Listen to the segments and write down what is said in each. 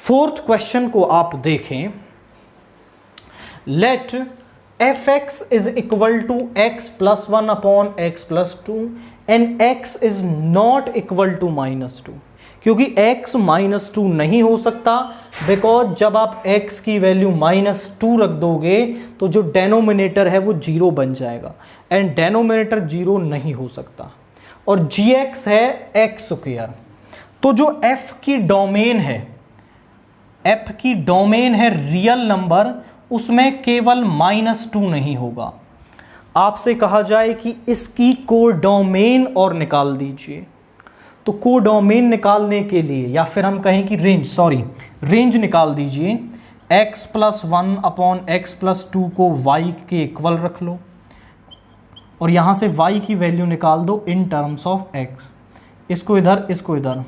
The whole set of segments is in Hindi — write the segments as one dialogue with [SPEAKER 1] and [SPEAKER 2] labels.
[SPEAKER 1] फोर्थ क्वेश्चन को आप देखें, let fx is equal to x plus 1 upon x plus 2 and x is not equal to -2, क्योंकि x -2 नहीं हो सकता, बिकॉज जब आप x की वैल्यू -2 रख दोगे तो जो डेनोमिनेटर है वो 0 बन जाएगा, एंड डेनोमिनेटर 0 नहीं हो सकता, और gx है x स्क्वायर। तो जो f की डोमेन है रियल नंबर, उसमें केवल -2 नहीं होगा। आपसे कहा जाए कि इसकी कोडोमेन और निकाल दीजिए, तो कोडोमेन निकालने के लिए, या फिर हम कहें कि रेंज निकाल दीजिए। x plus 1 upon x plus 2 को y के इक्वल रख लो, और यहां से y की वैल्यू निकाल दो इन टर्म्स ऑफ x। इसको इधर, इसको इधर,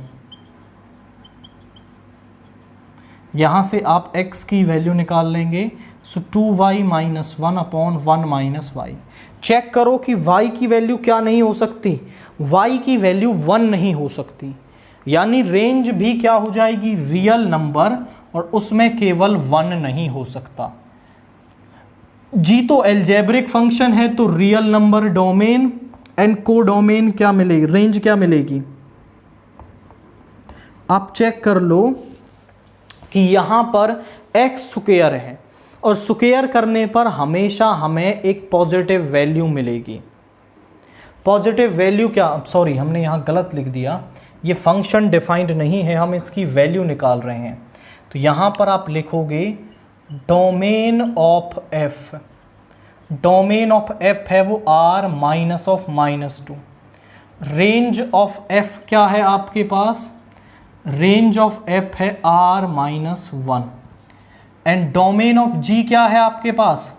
[SPEAKER 1] यहां से आप x की वैल्यू निकाल लेंगे। So 2y minus 1 upon 1 minus y. Check करो कि y की वैल्यू क्या नहीं हो सकती, y की वैल्यू 1 नहीं हो सकती, यानी रेंज भी क्या हो जाएगी, रियल नंबर, और उसमें केवल 1 नहीं हो सकता। जी तो एल्जेब्रिक फंक्शन है, तो real number domain and codomain क्या मिलेगी, रेंज क्या मिलेगी। आप चेक कर लो कि यहां पर x स्क्वायर है, और स्क्वायर करने पर हमेशा हमें एक पॉजिटिव वैल्यू मिलेगी। पॉजिटिव वैल्यू क्या, सॉरी हमने यहाँ गलत लिख दिया, ये फंक्शन डिफाइंड नहीं है, हम इसकी वैल्यू निकाल रहे हैं। तो यहाँ पर आप लिखोगे domain of f, domain of f है वो r minus of -2। Range of f क्या है आपके पास, रेंज ऑफ f है r minus 1, and domain of g क्या है आपके पास,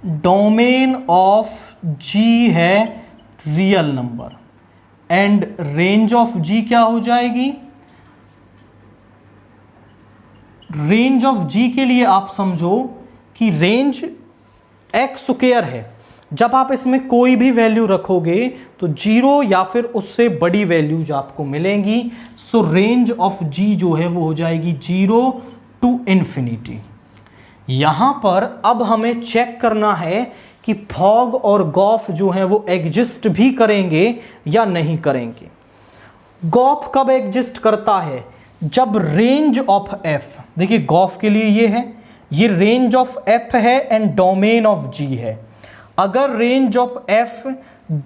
[SPEAKER 1] डोमेन ऑफ g है real number, and range of g क्या हो जाएगी, रेंज ऑफ g के लिए आप समझो कि रेंज x स्क्वायर है, जब आप इसमें कोई भी वैल्यू रखोगे तो 0 या फिर उससे बड़ी वैल्यूज आपको मिलेंगी। सो रेंज ऑफ g जो है वो हो जाएगी 0 टू इन्फिनिटी। यहां पर अब हमें चेक करना है कि फॉग और गॉफ जो है वो एग्जिस्ट भी करेंगे या नहीं करेंगे। गॉफ कब एग्जिस्ट करता है, जब रेंज ऑफ f, देखिए गॉफ के लिए ये है, ये रेंज ऑफ f है एंड डोमेन ऑफ g है। अगर range of f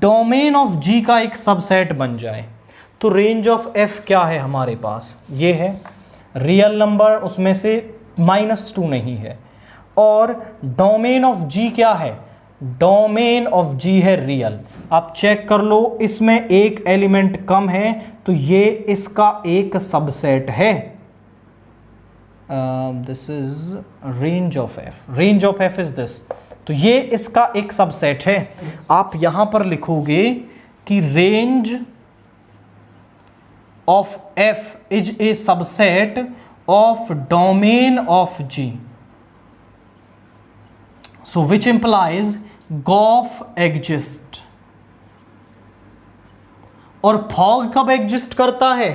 [SPEAKER 1] domain of g का एक सबसेट बन जाए तो रेंज ऑफ f क्या है हमारे पास, ये है रियल नंबर, उसमें से -2 नहीं है, और डोमेन ऑफ g क्या है, डोमेन ऑफ g है रियल। आप चेक कर लो, इसमें एक एलिमेंट कम है, तो ये इसका एक सबसेट है। This is range of f, range of f is this, तो ये इसका एक सबसेट है। आप यहां पर लिखोगे कि range of f is a subset of domain of g, so which implies gof exist. और फॉग कब एग्जिस्ट करता है,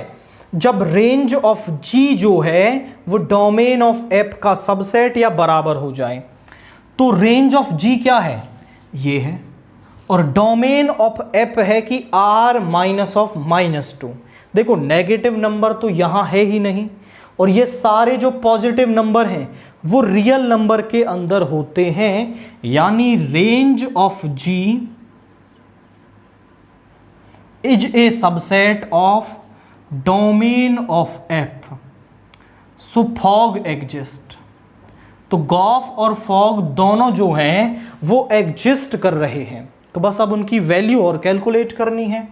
[SPEAKER 1] जब रेंज ऑफ g जो है वो डोमेन ऑफ f का सबसेट या बराबर हो जाए। तो रेंज ऑफ g क्या है, ये है, और डोमेन ऑफ f है कि r माइनस ऑफ -2। देखो नेगेटिव नंबर तो यहां है ही नहीं, और ये सारे जो पॉजिटिव नंबर हैं वो रियल नंबर के अंदर होते हैं, यानी range of g is a subset of domain of f, so fog exist. तो गॉफ और फॉग दोनों जो हैं वो एग्जिस्ट कर रहे हैं, तो बस अब उनकी वैल्यू और कैलकुलेट करनी है।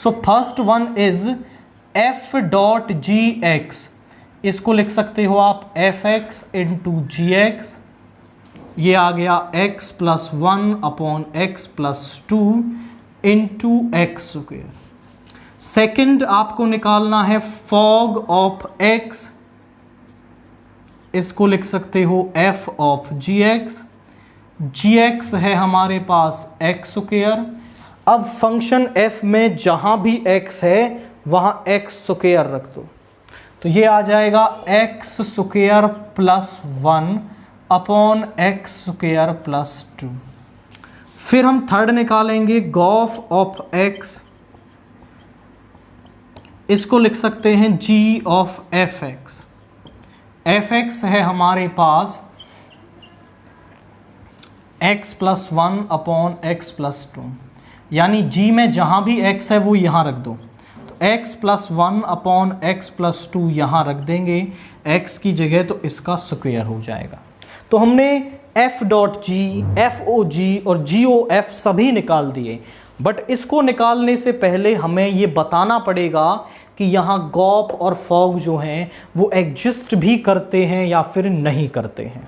[SPEAKER 1] So first one is f dot ji x, इसको लिख सकते हो आप fx इंटू जी एक्स, ये आ गया x plus 1 upon x plus 2 into x square. Second आपको निकालना है फॉग ऑफ x, इसको लिख सकते हो f ऑफ जी एक्स है हमारे पास x स्क्वायर। अब फंक्शन f में जहां भी x है वहां x स्क्वायर रख दो, तो ये आ जाएगा x square plus 1 upon x square plus 2। फिर हम थर्ड निकालेंगे गॉफ ऑफ एक्स, इसको लिख सकते हैं g of F x. F x है हमारे पास x plus 1 upon x plus 2, यानी g में जहाँ भी x है वो यहाँ रख दो, तो x plus 1 upon x plus 2 यहाँ रख देंगे x की जगह, तो इसका स्क्वायर हो जाएगा। तो हमने f dot G, F O G और जी ओ एफ सभी निकाल दिए, बट इसको निकालने से पहले हमें ये बताना पड़ेगा कि यहाँ गॉप और फॉग जो हैं वो एग्जिस्ट भी करते हैं या फिर नहीं करते हैं।